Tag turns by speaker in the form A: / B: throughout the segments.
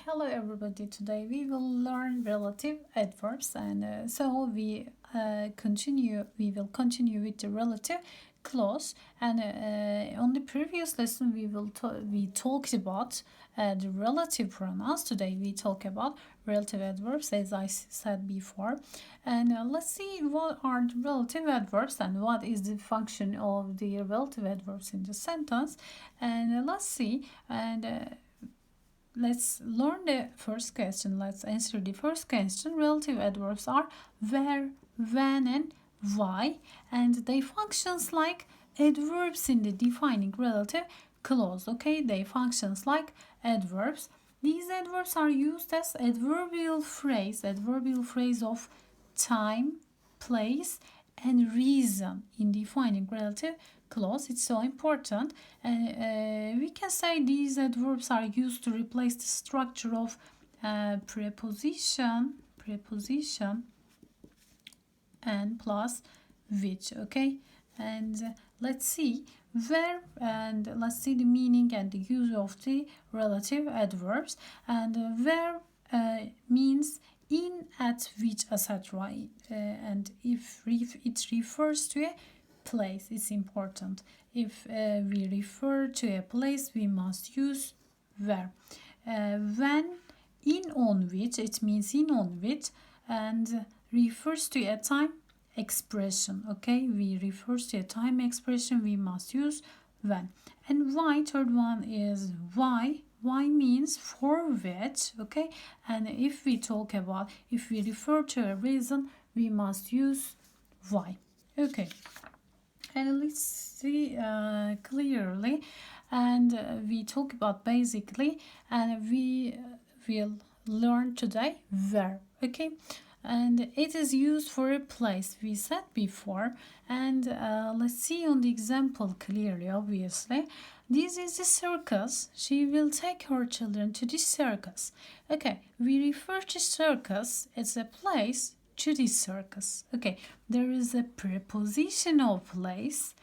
A: Hello everybody. Today we will learn relative adverbs, and we will continue with the relative clause. And on the previous lesson we talked about the relative pronouns. Today we talk about relative adverbs, as I said before. And let's see what are the relative adverbs and what is the function of the relative adverbs in the sentence. And let's see. Let's learn the first question. Let's answer the first question. Relative adverbs are where, when, and why, and they functions like adverbs in the defining relative clause. Okay, they functions like adverbs. These adverbs are used as adverbial phrase of time, place, and reason in defining relative clause. It's so important, and we can say these adverbs are used to replace the structure of preposition and plus which. Okay, and let's see where, and let's see the meaning and the use of the relative adverbs. And where means in, at, which, etc. And if it refers to a place, it's important. If we refer to a place, we must use where. When, in, on which, it means in, on which, and refers to a time expression. Okay, we refers to a time expression, we must use when. And why, third one is why. Why means for which. Okay, and if we refer to a reason, we must use why. Okay, and let's see clearly, and we talk about basically, and we will learn today where. Okay, and it is used for a place, we said before. And let's see on the example clearly. Obviously, this is the circus. She will take her children to the circus. Okay, we refer to circus as a place to the circus. Okay, there is a prepositional place.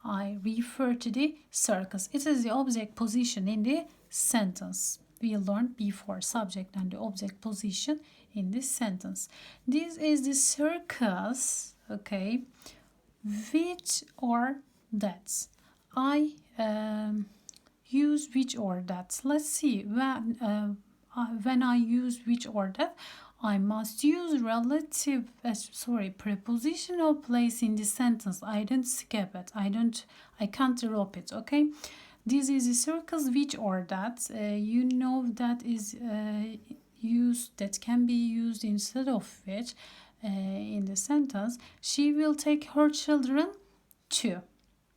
A: I refer to the circus. It is the object position in the sentence. We learned before subject and the object position in this sentence. This is the circus. Okay, which or that. I use which or that. Let's see, when I use which or that, I must use prepositional place in the sentence. I don't skip it. I can't drop it. Okay, this is a circus which or that. You know that is that can be used instead of which in the sentence. She will take her children to.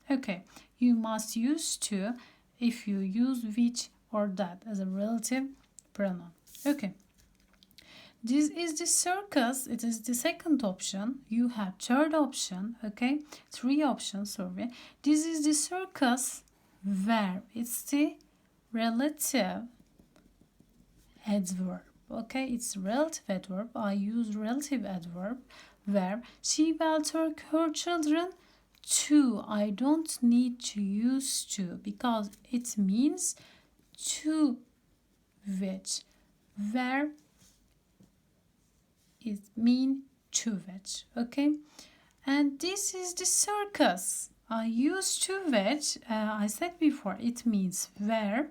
A: Okay, you must use to if you use which or that as a relative pronoun. Okay, this is the circus. It is the second option. You have third option. Okay, three options. Sorry, this is the circus where. It's the relative adverb. Okay, it's relative adverb. I use relative adverb where. She will take her children to. I don't need to use to because it means to which. Where it mean to which. Okay, and this is the circus. I use to which. I said before it means where.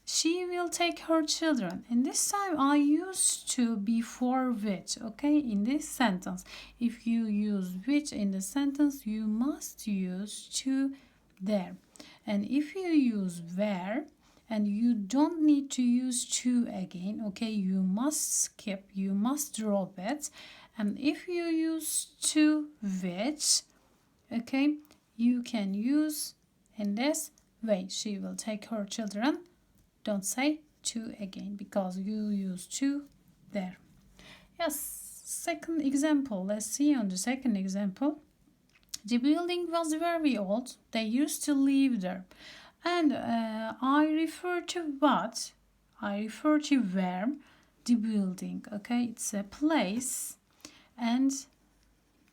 A: She will take her children, and this time I use to before which. Okay, in this sentence, if you use which in the sentence, you must use to there. And if you use where, and you don't need to use to again, okay, you must skip, you must drop it. And if you use to which, okay, you can use in this way. She will take her children. Don't say to again because you use to there. Yes, second example. Let's see on the second example. The building was very old. They used to live there. And I refer to what? I refer to where, the building. Okay, it's a place, and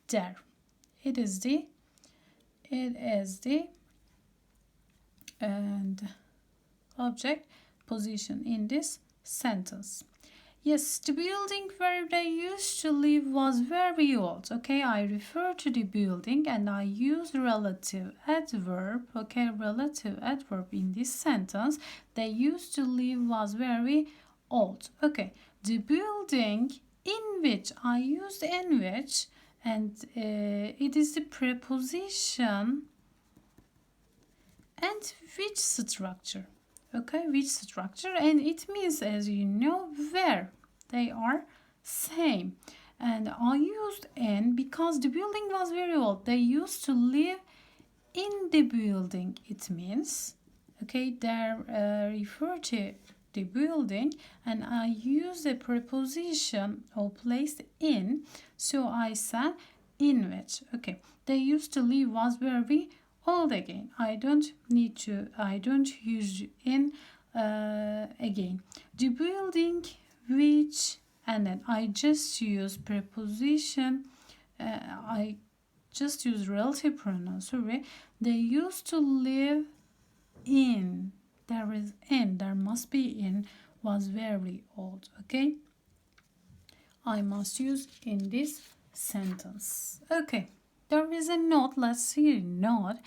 A: there. It is the and object position in this sentence. Yes, the building where they used to live was very old. Okay, I refer to the building and I use relative adverb. Okay, relative adverb in this sentence. They used to live was very old. Okay, the building in which I used in which, and it is the preposition and which structure. Okay, which structure, and it means, as you know, where. They are same. And I used in because the building was very old. They used to live in the building. It means, okay, they refer to the building, and I use the preposition or placed in. So I said in which. Okay, they used to live was very old again. I don't use in again. The building which, and then I just use preposition. I just use relative pronoun. Sorry, they used to live in. There is in. There must be in. Was very old. Okay. I must use in this sentence. Okay. There is a note. Let's see a note.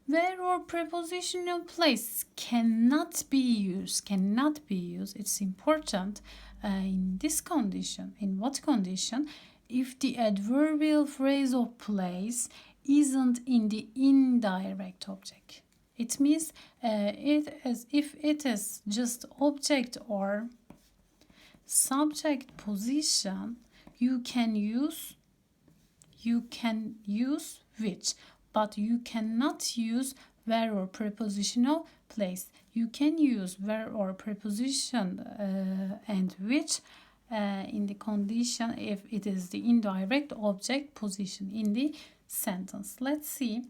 A: Where or prepositional place cannot be used. Cannot be used. It's important in this condition. In what condition? If the adverbial phrase or place isn't in the indirect object. It means if it is just object or subject position, you can use which, but you cannot use where or prepositional place. You can use where or preposition and which in the condition if it is the indirect object position in the sentence. Let's see.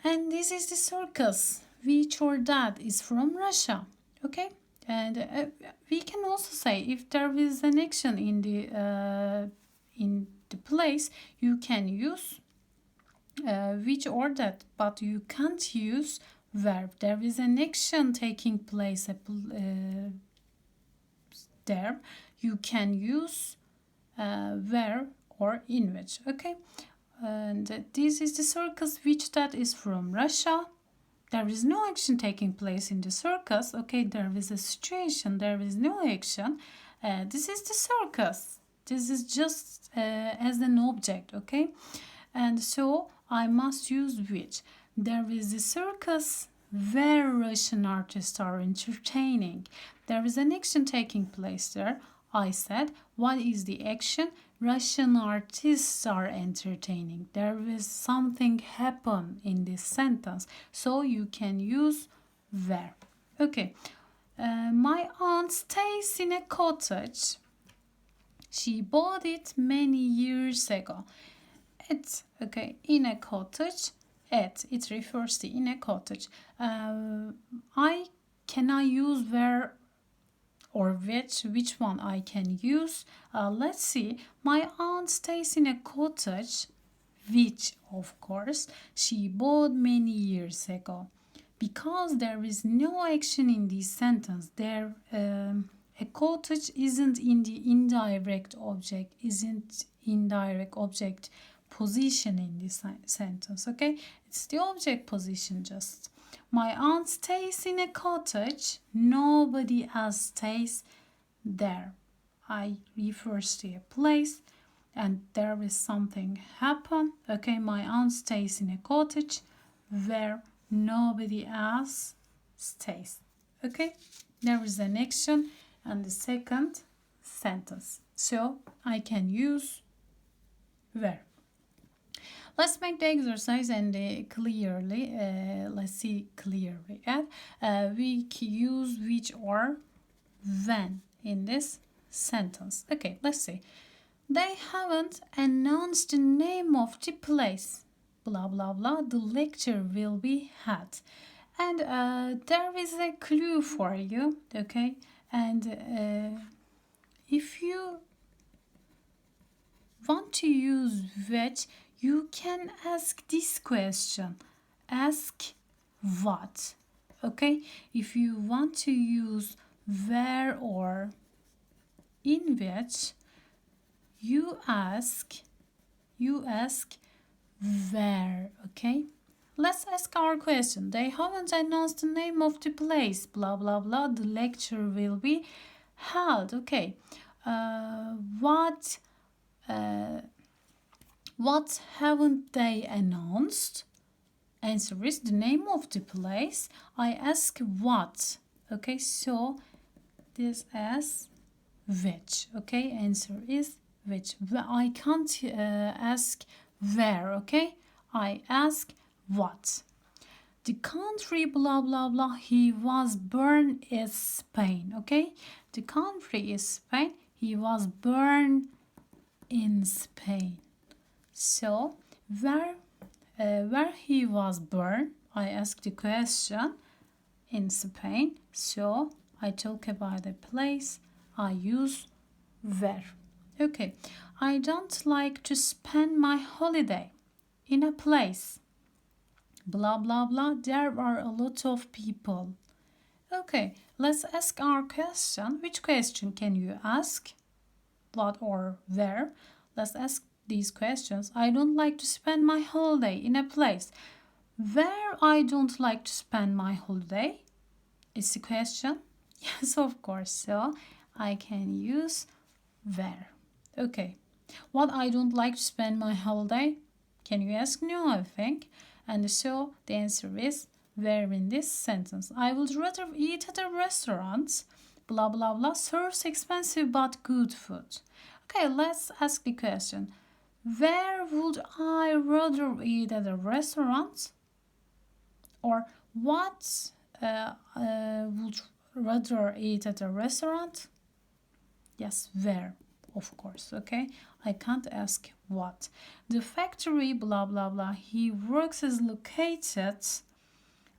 A: And this is the circus. Which or that is from Russia. Okay. And we can also say if there is an action in the place, you can use which or that, but you can't use verb. There is an action taking place there. You can use where or in which. Okay, and this is the circus which that is from Russia. There is no action taking place in the circus. Okay, there is a situation. There is no action. This is the circus. This is just as an object. Okay, and so I must use which. There is a circus where Russian artists are entertaining. There is an action taking place there. I said, what is the action? Russian artists are entertaining. There is something happen in this sentence. So you can use where. Okay. My aunt stays in a cottage. She bought it many years ago. It's okay in a cottage. It refers to in a cottage. Can I use where or which one I can use? Let's see. My aunt stays in a cottage, which of course she bought many years ago. Because there is no action in this sentence, there a cottage isn't in the indirect object position in this sentence. Okay, it's the object position just. My aunt stays in a cottage. Nobody else stays there. I refers to a place and there is something happen. Okay, my aunt stays in a cottage where nobody else stays. Okay, there is an action and the second sentence. So I can use where. Let's make the exercise and clearly, let's see clearly. We use which or when in this sentence. Okay, let's see. They haven't announced the name of the place. Blah, blah, blah. The lecture will be had. And there is a clue for you, okay? And if you want to use which, you can ask this question. Ask what? Okay? If you want to use where or in which you ask where. Okay, let's ask our question. They haven't announced the name of the place, blah blah blah. The lecture will be held. Okay, what haven't they announced? Answer is the name of the place. I ask what. Okay, so this is which. Okay, answer is which. I can't ask where. Okay, I ask what. The country blah blah blah he was born is Spain. Okay, the country is Spain. He was born in Spain. So where he was born, I ask the question in Spain. So I talk about the place. I use where. Okay, I don't like to spend my holiday in a place. Blah blah blah. There are a lot of people. Okay, let's ask our question. Which question can you ask? What or where? Let's ask these questions. I don't like to spend my holiday in a place. Where I don't like to spend my holiday? It's the question. Yes, of course. So I can use where. Okay. What I don't like to spend my holiday? Can you ask? No, I think. And so the answer is where in this sentence. I would rather eat at a restaurant. Blah blah blah serves expensive but good food. Okay, let's ask the question. Where would I rather eat at a restaurant? Or what would rather eat at a restaurant? Yes, where, of course. Okay, I can't ask what. The factory blah blah blah he works is located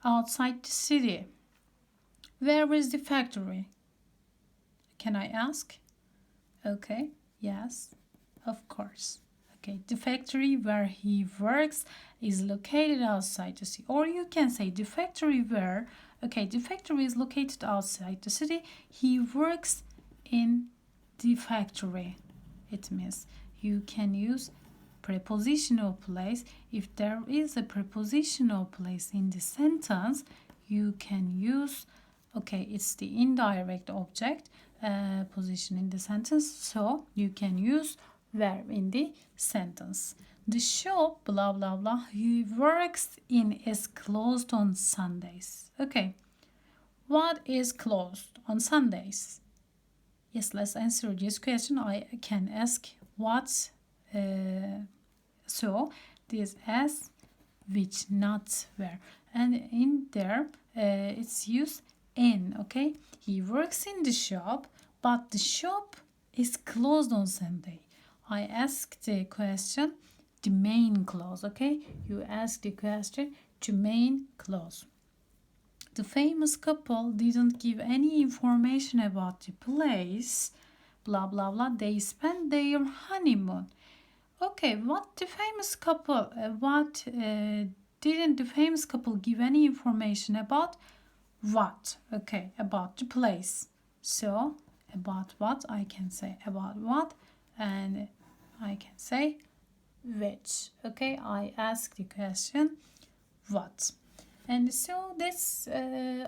A: outside the city. Where is the factory? Can I ask? Okay, yes, of course. Okay, the factory where he works is located outside the city. Or you can say the factory where, okay, the factory is located outside the city. He works in the factory. It means you can use prepositional place. If there is a prepositional place in the sentence, you can use, okay, it's the indirect object position in the sentence, so you can use where in the sentence. The shop blah blah blah he works in is closed on Sundays. Okay, what is closed on Sundays? Yes, let's answer this question. I can ask what. So this is which, not where, and in there it's used in. Okay, he works in the shop, but the shop is closed on Sunday. I ask the question the main clause. Okay, you ask the question to main clause. The famous couple didn't give any information about the place. Blah blah blah. They spent their honeymoon. Okay, what the famous couple? Didn't the famous couple give any information about? What? Okay, about the place. So about what? I can say about what, and I can say which. Okay, I ask the question what. And so that's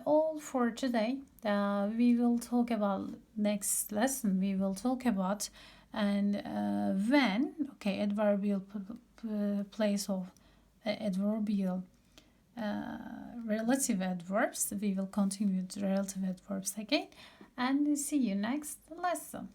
A: all for today. We will talk about next lesson. We will talk about and when. Okay, adverbial place of adverbial relative adverbs. We will continue with relative adverbs again, and see you next lesson.